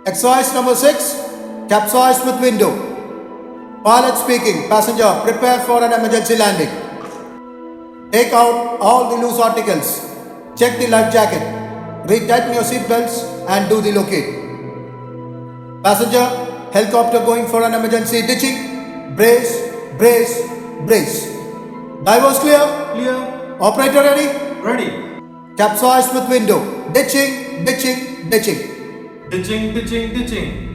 Exercise number 6. Capsize with window. Pilot speaking. Passenger, prepare for an emergency landing. Take out all the loose articles. Check the life jacket. Retighten your seat belts and do the locate. Passenger, helicopter going for an emergency ditching. Brace, brace, brace. Divers clear? Clear. Operator ready? Ready. Capsize with window. Ditching, ditching, ditching. Ditching, ditching, ditching.